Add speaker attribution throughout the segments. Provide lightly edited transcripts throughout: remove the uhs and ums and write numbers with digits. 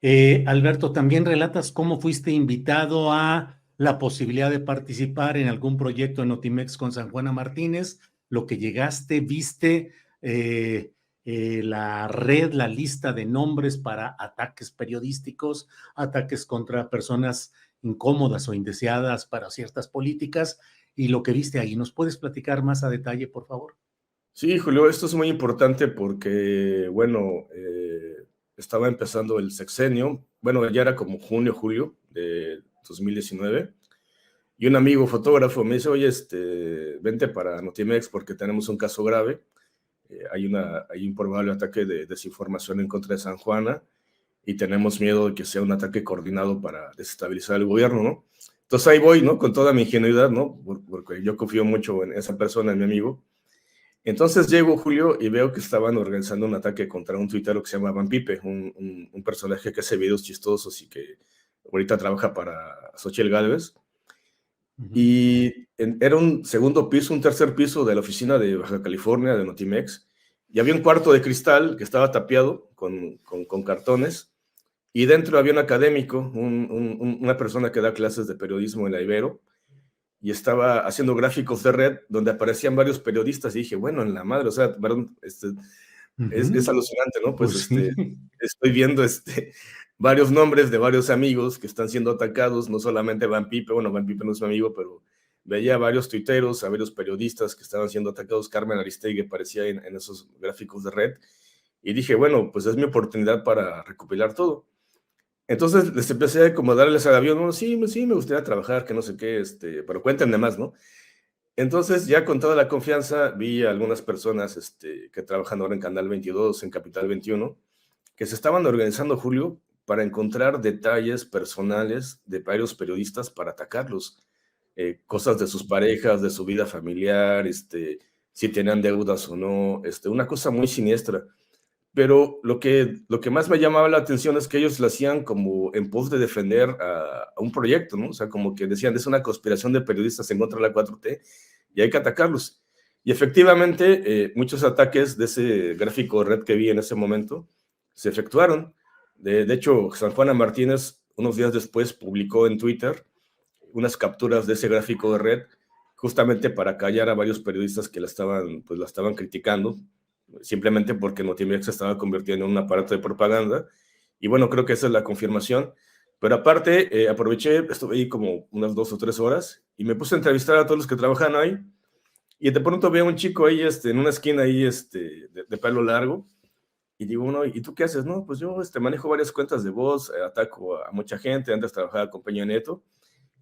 Speaker 1: Alberto, también relatas cómo fuiste invitado a la posibilidad de participar en algún proyecto en Notimex con San Juana Martínez, lo que llegaste, viste la red, la lista de nombres para ataques periodísticos, ataques contra personas incómodas o indeseadas para ciertas políticas, y lo que viste ahí. ¿Nos puedes platicar más a detalle, por favor?
Speaker 2: Sí, Julio, esto es muy importante porque, bueno, estaba empezando el sexenio, bueno, ya era como junio, julio de 2019, y un amigo fotógrafo me dice, oye, vente para Notimex porque tenemos un caso grave, hay un probable ataque de desinformación en contra de San Juana, y tenemos miedo de que sea un ataque coordinado para desestabilizar el gobierno, ¿no? Entonces ahí voy, ¿no? Con toda mi ingenuidad, ¿no? Porque yo confío mucho en esa persona, en mi amigo. Entonces llego, Julio, y veo que estaban organizando un ataque contra un tuitero que se llama Van Pipe, un personaje que hace videos chistosos y que ahorita trabaja para Xochitl Gálvez.
Speaker 1: Ujú.
Speaker 2: Y era un segundo piso, un tercer piso de la oficina de Baja California, de Notimex, y había un cuarto de cristal que estaba tapiado con cartones, y dentro había un académico, una persona que da clases de periodismo en la Ibero, y estaba haciendo gráficos de red donde aparecían varios periodistas y dije, bueno, en la madre, o sea, perdón, es
Speaker 1: Ujú.
Speaker 2: alucinante, ¿no? Pues
Speaker 1: Pues sí.
Speaker 2: estoy viendo varios nombres de varios amigos que están siendo atacados, no solamente Van Pipe, bueno, Van Pipe no es mi amigo, pero veía a varios tuiteros, a varios periodistas que estaban siendo atacados, Carmen Aristegui aparecía en esos gráficos de red, y dije, bueno, pues es mi oportunidad para recopilar todo. Entonces les empecé a como darles al avión, no, sí, sí, me gustaría trabajar, que no sé qué, pero cuéntenme más, ¿no? Entonces, ya con toda la confianza, vi a algunas personas que trabajan ahora en Canal 22, en Capital 21, que se estaban organizando, Julio, para encontrar detalles personales de varios periodistas para atacarlos. Cosas de sus parejas, de su vida familiar, si tenían deudas o no, una cosa muy siniestra. Pero lo que más me llamaba la atención es que ellos lo hacían como en pos de defender a un proyecto, ¿no? O sea, como que decían, es una conspiración de periodistas en contra de la 4T y hay que atacarlos. Y efectivamente, muchos ataques de ese gráfico red que vi en ese momento se efectuaron. De hecho, San Juana Martínez, unos días después, publicó en Twitter unas capturas de ese gráfico de red justamente para callar a varios periodistas que la estaban criticando, simplemente porque Notimex se estaba convirtiendo en un aparato de propaganda. Y bueno, creo que esa es la confirmación. Pero aparte, aproveché, estuve ahí como unas 2 o 3 horas y me puse a entrevistar a todos los que trabajan ahí. Y de pronto veo a un chico ahí en una esquina ahí de pelo largo. Y digo, bueno, ¿y tú qué haces? No, pues yo manejo varias cuentas de voz, ataco a mucha gente, antes trabajaba con Peña Nieto.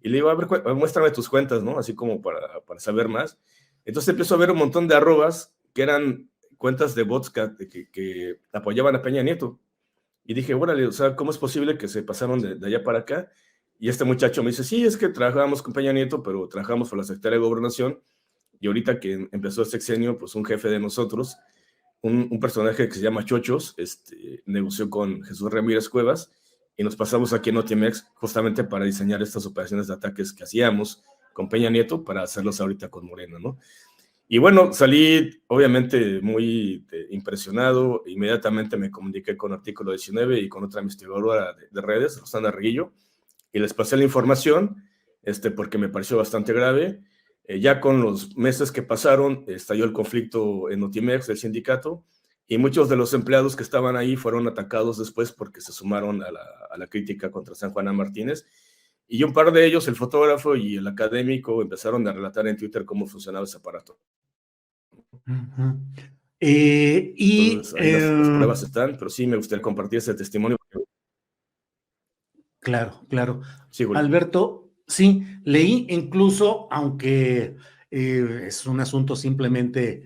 Speaker 2: Y le digo, a ver, muéstrame tus cuentas, ¿no? Así como para saber más. Entonces empiezo a ver un montón de arrobas que eran cuentas de bots que apoyaban a Peña Nieto. Y dije, órale, o sea, ¿cómo es posible que se pasaron de allá para acá? Y este muchacho me dice, sí, es que trabajábamos con Peña Nieto, pero trabajamos por la Secretaría de Gobernación. Y ahorita que empezó el sexenio, pues un jefe de nosotros, un personaje que se llama Chochos, negoció con Jesús Ramírez Cuevas y nos pasamos aquí en Notimex justamente para diseñar estas operaciones de ataques que hacíamos con Peña Nieto para hacerlos ahorita con Morena, ¿no? Y bueno, salí obviamente muy impresionado, inmediatamente me comuniqué con Artículo 19 y con otra investigadora de redes, Rosana Reguillo, y les pasé la información, porque me pareció bastante grave. Ya con los meses que pasaron, estalló el conflicto en Notimex, del sindicato, y muchos de los empleados que estaban ahí fueron atacados después porque se sumaron a la crítica contra San Juana Martínez. Y un par de ellos, el fotógrafo y el académico, empezaron a relatar en Twitter cómo funcionaba ese aparato.
Speaker 1: Ujú.
Speaker 2: Entonces, ahí las pruebas están, pero sí me gustaría compartir ese testimonio.
Speaker 1: Claro, claro.
Speaker 2: Sí, Julio.
Speaker 1: Alberto, sí, leí incluso, aunque es un asunto simplemente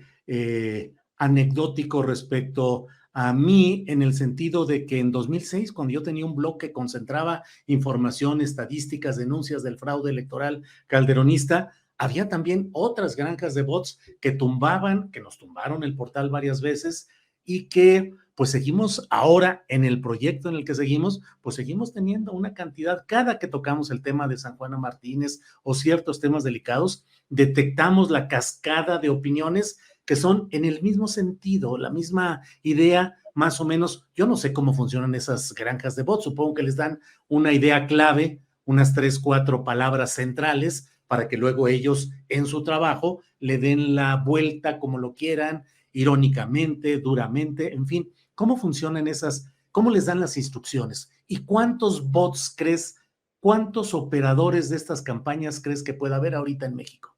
Speaker 1: anecdótico respecto a mí, en el sentido de que en 2006, cuando yo tenía un blog que concentraba información, estadísticas, denuncias del fraude electoral calderonista, había también otras granjas de bots que tumbaban, que nos tumbaron el portal varias veces y que pues seguimos ahora en el proyecto en el que seguimos, pues seguimos teniendo una cantidad, cada que tocamos el tema de San Juana Martínez o ciertos temas delicados, detectamos la cascada de opiniones que son en el mismo sentido, la misma idea, más o menos, yo no sé cómo funcionan esas granjas de bots, supongo que les dan una idea clave, unas 3, 4 palabras centrales, para que luego ellos en su trabajo le den la vuelta como lo quieran, irónicamente, duramente, en fin, ¿cómo funcionan esas? ¿Cómo les dan las instrucciones? ¿Y cuántos bots crees, cuántos operadores de estas campañas crees que pueda haber ahorita en México?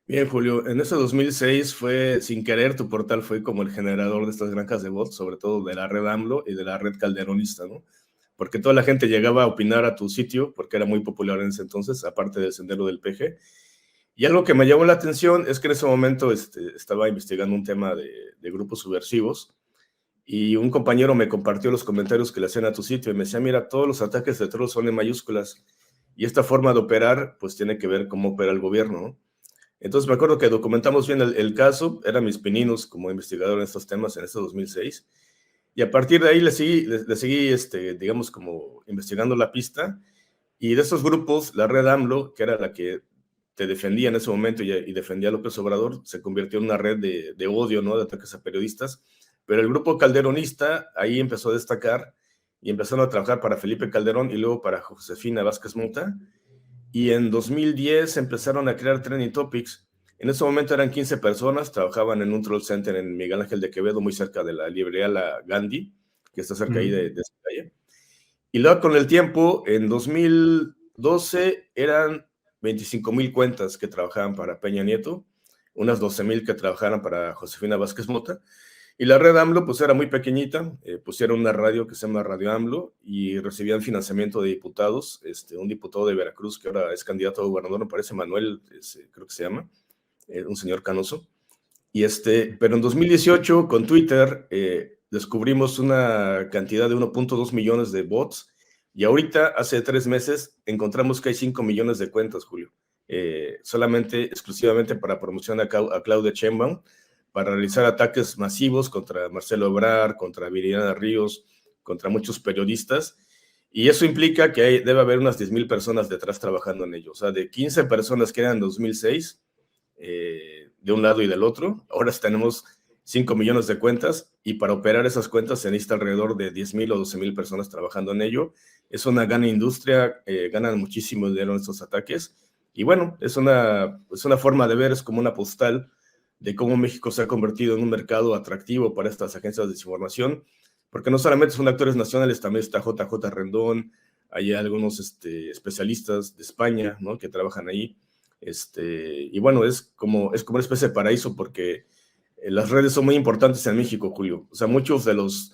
Speaker 2: Bien, Julio, en ese 2006 fue, sin querer, tu portal fue como el generador de estas granjas de bots, sobre todo de la red AMLO y de la red calderonista, ¿no? Porque toda la gente llegaba a opinar a tu sitio, porque era muy popular en ese entonces, aparte del Sendero del PG. Y algo que me llamó la atención es que en ese momento estaba investigando un tema de grupos subversivos, y un compañero me compartió los comentarios que le hacían a tu sitio y me decía, mira, todos los ataques de troll son en mayúsculas, y esta forma de operar pues tiene que ver cómo opera el gobierno, ¿no? Entonces me acuerdo que documentamos bien el caso, eran mis pininos como investigador en estos temas en este 2006, y a partir de ahí le seguí digamos, como investigando la pista, y de esos grupos, la red AMLO, que era la que te defendía en ese momento y defendía a López Obrador, se convirtió en una red de odio, ¿no? De ataques a periodistas, pero el grupo calderonista ahí empezó a destacar y empezaron a trabajar para Felipe Calderón y luego para Josefina Vázquez Mota, y en 2010 empezaron a crear Trending Topics. En ese momento eran 15 personas, trabajaban en un troll center en Miguel Ángel de Quevedo, muy cerca de la librería La Gandhi, que está cerca ahí de esa calle. Y luego con el tiempo, en 2012 eran 25,000 cuentas que trabajaban para Peña Nieto, unas 12,000 que trabajaban para Josefina Vázquez Mota, y la red AMLO pues era muy pequeñita, pusieron una radio que se llama Radio AMLO y recibían financiamiento de diputados, un diputado de Veracruz que ahora es candidato a gobernador, me parece Manuel, creo que se llama, un señor canoso, y pero en 2018 con Twitter descubrimos una cantidad de 1.2 millones de bots, y ahorita, hace 3 meses, encontramos que hay 5 millones de cuentas, Julio, solamente, exclusivamente para promocionar a Claudia Sheinbaum, para realizar ataques masivos contra Marcelo Ebrard, contra Viridiana Ríos, contra muchos periodistas, y eso implica que debe haber unas 10,000 personas detrás trabajando en ello, o sea, de 15 personas que eran en 2006, de un lado y del otro, ahora tenemos 5 millones de cuentas, y para operar esas cuentas se necesita alrededor de 10,000 o 12,000 personas trabajando en ello. Es una gran industria, ganan muchísimo dinero en estos ataques, y bueno, es una forma de ver, es como una postal de cómo México se ha convertido en un mercado atractivo para estas agencias de desinformación, porque no solamente son actores nacionales, también está JJ Rendón, hay algunos especialistas de España, ¿no? Que trabajan ahí, y bueno, es como una especie de paraíso, porque las redes son muy importantes en México, Julio. O sea, muchos de los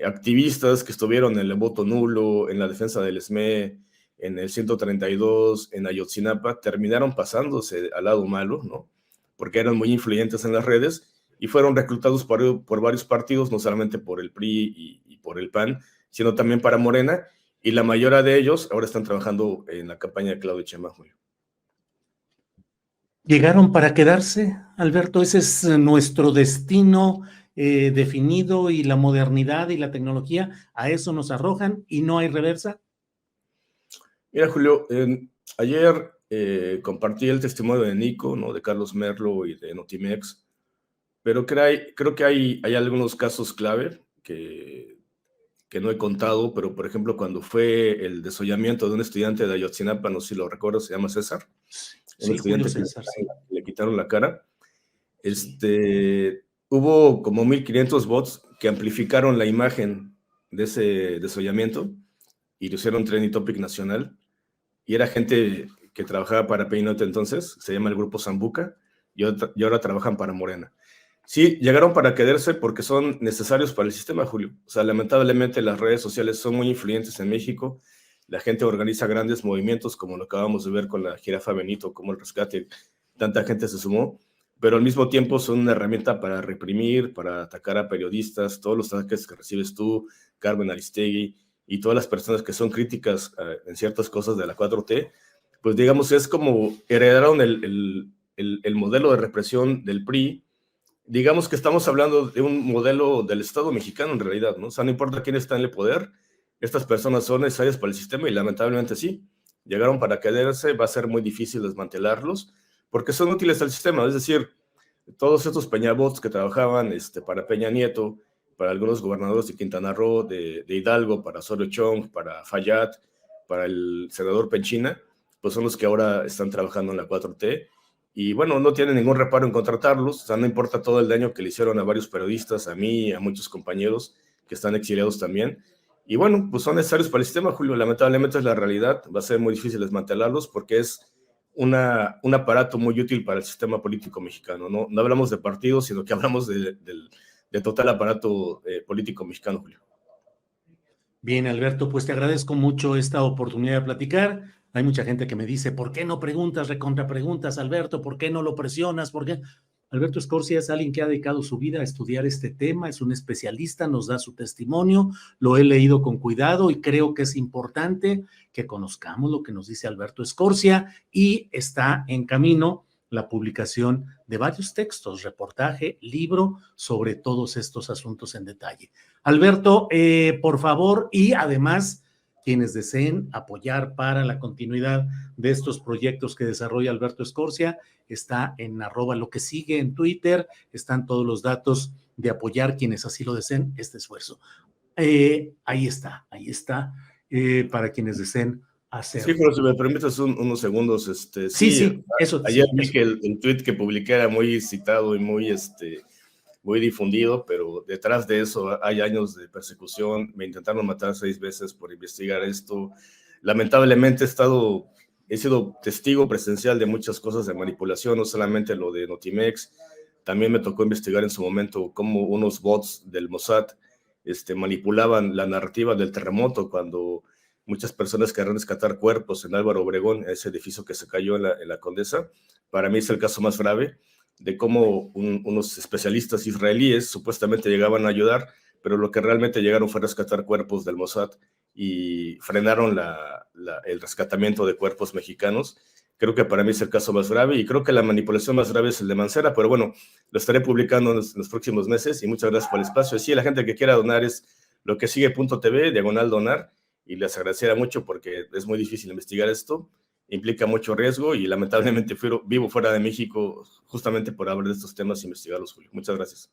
Speaker 2: activistas que estuvieron en el voto nulo, en la defensa del SME, en el 132, en Ayotzinapa, terminaron pasándose al lado malo, ¿no? Porque eran muy influyentes en las redes y fueron reclutados por varios partidos, no solamente por el PRI y por el PAN, sino también para Morena, y la mayoría de ellos ahora están trabajando en la campaña de Claudia Sheinbaum, Julio.
Speaker 1: ¿Llegaron para quedarse, Alberto? Ese es nuestro destino definido, y la modernidad y la tecnología a eso nos arrojan y no hay reversa.
Speaker 2: Mira, Julio, ayer compartí el testimonio de Nico, ¿no? De Carlos Merlo y de Notimex, pero creo que hay algunos casos clave que no he contado, pero por ejemplo, cuando fue el desollamiento de un estudiante de Ayotzinapa, no sé si lo recuerdo, se llama César, un
Speaker 1: Sí, Julio
Speaker 2: estudiante
Speaker 1: César, sí.
Speaker 2: que le quitaron la cara. Hubo como 1,500 bots que amplificaron la imagen de ese desollamiento y lo hicieron trending topic nacional, y era gente que trabajaba para Peinote entonces, se llama el grupo Zambuca, y ahora trabajan para Morena. Sí, llegaron para quedarse porque son necesarios para el sistema, Julio. O sea, lamentablemente las redes sociales son muy influyentes en México, la gente organiza grandes movimientos, como lo acabamos de ver con la jirafa Benito, como el rescate, tanta gente se sumó, pero al mismo tiempo son una herramienta para reprimir, para atacar a periodistas, todos los ataques que recibes tú, Carmen Aristegui, y todas las personas que son críticas en ciertas cosas de la 4T, pues digamos, es como heredaron el modelo de represión del PRI. Digamos que estamos hablando de un modelo del Estado mexicano en realidad, ¿no? O sea, no importa quién está en el poder, estas personas son necesarias para el sistema y lamentablemente sí, llegaron para quedarse, va a ser muy difícil desmantelarlos porque son útiles al sistema, es decir, todos estos peñabots que trabajaban para Peña Nieto, para algunos gobernadores de Quintana Roo, de Hidalgo, para Osorio Chong, para Fayad, para el senador Penchina, pues son los que ahora están trabajando en la 4T. Y bueno, no tienen ningún reparo en contratarlos, o sea, no importa todo el daño que le hicieron a varios periodistas, a mí, a muchos compañeros que están exiliados también. Y bueno, pues son necesarios para el sistema, Julio, lamentablemente es la realidad, va a ser muy difícil desmantelarlos porque es un aparato muy útil para el sistema político mexicano. No hablamos de partidos, sino que hablamos de total aparato político mexicano, Julio.
Speaker 1: Bien, Alberto, pues te agradezco mucho esta oportunidad de platicar. Hay mucha gente que me dice, ¿por qué no preguntas, recontrapreguntas, Alberto? ¿Por qué no lo presionas? ¿Por qué? Alberto Escorcia es alguien que ha dedicado su vida a estudiar este tema, es un especialista, nos da su testimonio, lo he leído con cuidado y creo que es importante que conozcamos lo que nos dice Alberto Escorcia y está en camino la publicación de varios textos, reportaje, libro sobre todos estos asuntos en detalle. Alberto, por favor, y además quienes deseen apoyar para la continuidad de estos proyectos que desarrolla Alberto Escorcia, está en @lo que sigue en Twitter, están todos los datos de apoyar quienes así lo deseen este esfuerzo. Ahí está, para quienes deseen hacerlo.
Speaker 2: Sí, pero si me permites unos segundos,
Speaker 1: Sí, eso.
Speaker 2: Ayer
Speaker 1: Sí,
Speaker 2: vi
Speaker 1: eso.
Speaker 2: que el tweet que publiqué era muy citado y muy difundido, pero detrás de eso hay años de persecución. Me intentaron matar 6 veces por investigar esto. Lamentablemente he sido testigo presencial de muchas cosas de manipulación, no solamente lo de Notimex. También me tocó investigar en su momento cómo unos bots del Mossad manipulaban la narrativa del terremoto cuando muchas personas querían rescatar cuerpos en Álvaro Obregón, ese edificio que se cayó en la Condesa. Para mí es el caso más grave de cómo unos especialistas israelíes supuestamente llegaban a ayudar, pero lo que realmente llegaron fue a rescatar cuerpos del Mossad y frenaron el rescatamiento de cuerpos mexicanos. Creo que para mí es el caso más grave y creo que la manipulación más grave es el de Mancera, pero bueno, lo estaré publicando en los próximos meses y muchas gracias por el espacio. Sí, la gente que quiera donar es lokesigue.tv/donar y les agradecería mucho porque es muy difícil investigar esto, implica mucho riesgo y lamentablemente vivo fuera de México justamente por hablar de estos temas e investigarlos, Julio. Muchas gracias.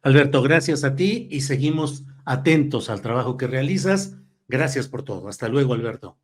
Speaker 1: Alberto, gracias a ti y seguimos atentos al trabajo que realizas. Gracias por todo. Hasta luego, Alberto.